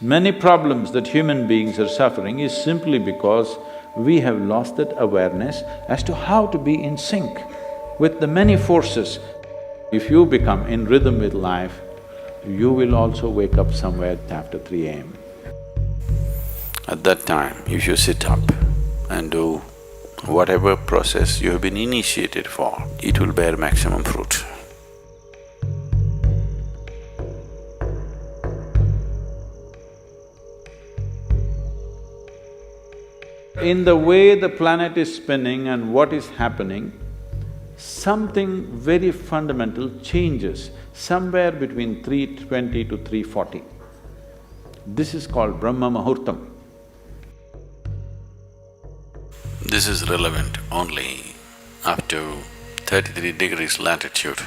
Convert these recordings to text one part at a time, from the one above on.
Many problems that human beings are suffering is simply because we have lost that awareness as to how to be in sync with the many forces. If you become in rhythm with life, you will also wake up somewhere after 3 a.m. At that time, if you sit up and do whatever process you have been initiated for, it will bear maximum fruit. In the way the planet is spinning and what is happening, something very fundamental changes somewhere between 3:20 to 3:40. This is called Brahma Muhurtam. This is relevant only up to 33 degrees latitude.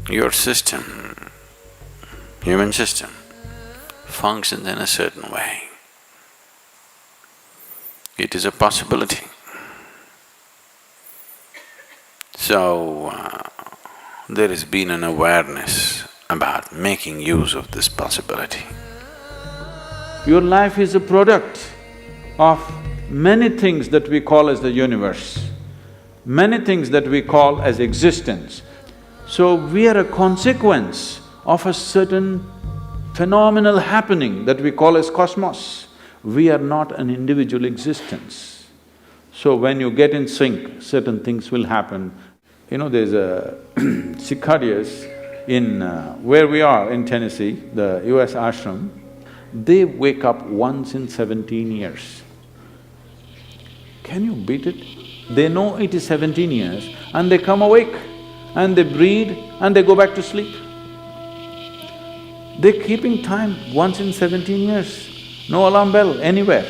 Your system, human system, functions in a certain way. It is a possibility. So, there has been an awareness about making use of this possibility. Your life is a product of many things that we call as the universe, many things that we call as existence. So we are a consequence of a certain phenomenal happening that we call as cosmos. We are not an individual existence. So when you get in sync, certain things will happen. You know, there's a cicadas in where we are in Tennessee, the US ashram, they wake up once in 17 years. Can you beat it? They know it is 17 years and they come awake and they breed and they go back to sleep. They're keeping time once in 17 years. No alarm bell anywhere.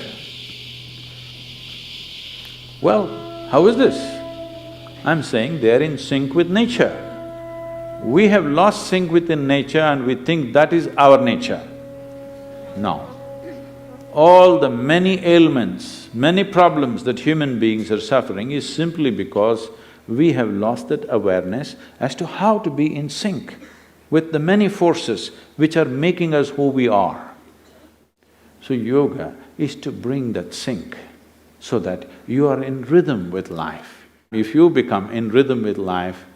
Well, how is this? I'm saying they're in sync with nature. We have lost sync within nature and we think that is our nature. No. All the many ailments, many problems that human beings are suffering is simply because we have lost that awareness as to how to be in sync with the many forces which are making us who we are. So yoga is to bring that sync so that you are in rhythm with life. If you become in rhythm with life,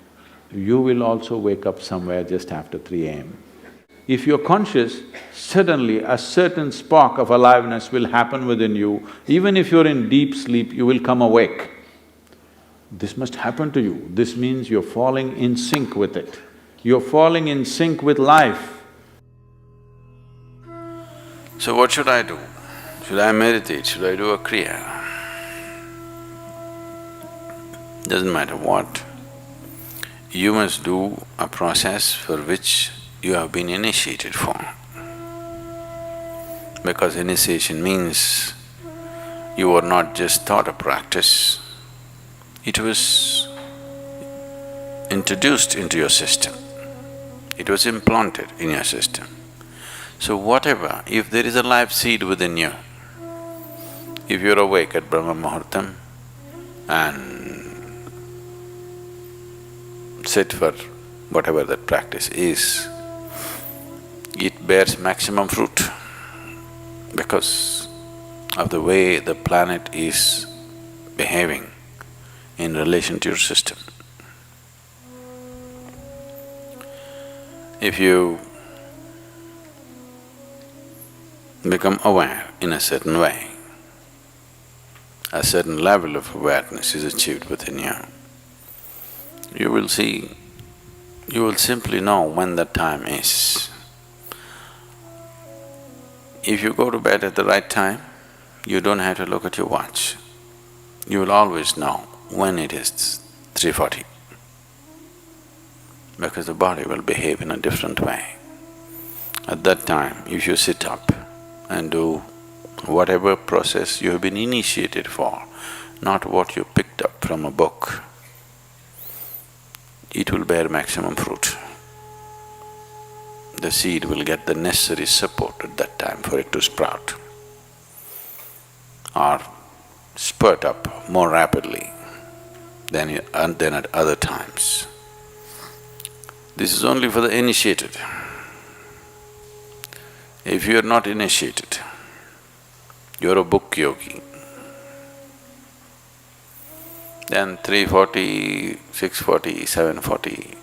you will also wake up somewhere just after 3 a.m. If you're conscious, suddenly a certain spark of aliveness will happen within you. Even if you're in deep sleep, you will come awake. This must happen to you. This means you're falling in sync with it. You're falling in sync with life. So what should I do? Should I meditate? Should I do a kriya? Doesn't matter what. You must do a process for which you have been initiated for. Because initiation means you were not just taught a practice, it was introduced into your system, it was implanted in your system. So whatever, if there is a life seed within you, if you're awake at Brahma Muhurtam and sit for whatever that practice is, it bears maximum fruit because of the way the planet is behaving in relation to your system. If you become aware in a certain way, a certain level of awareness is achieved within you, you will see, you will simply know when the time is. If you go to bed at the right time, you don't have to look at your watch. You will always know when it is 3:40, because the body will behave in a different way. At that time, if you sit up and do whatever process you have been initiated for, not what you picked up from a book, it will bear maximum fruit. The seed will get the necessary support at that time for it to sprout or spurt up more rapidly than at other times. This is only for the initiated. If you're not initiated, you're a book yogi, then 3:40, 6:40, 7:40,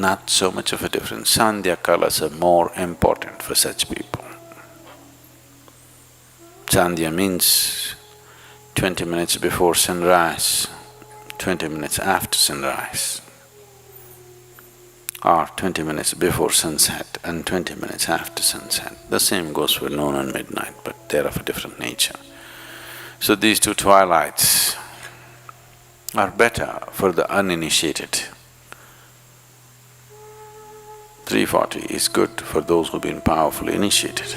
not so much of a difference. Sandhya kalas are more important for such people. Sandhya means 20 minutes before sunrise, 20 minutes after sunrise, or 20 minutes before sunset and 20 minutes after sunset. The same goes for noon and midnight, but they're of a different nature. So these two twilights are better for the uninitiated. 3:40 is good for those who've been powerfully initiated.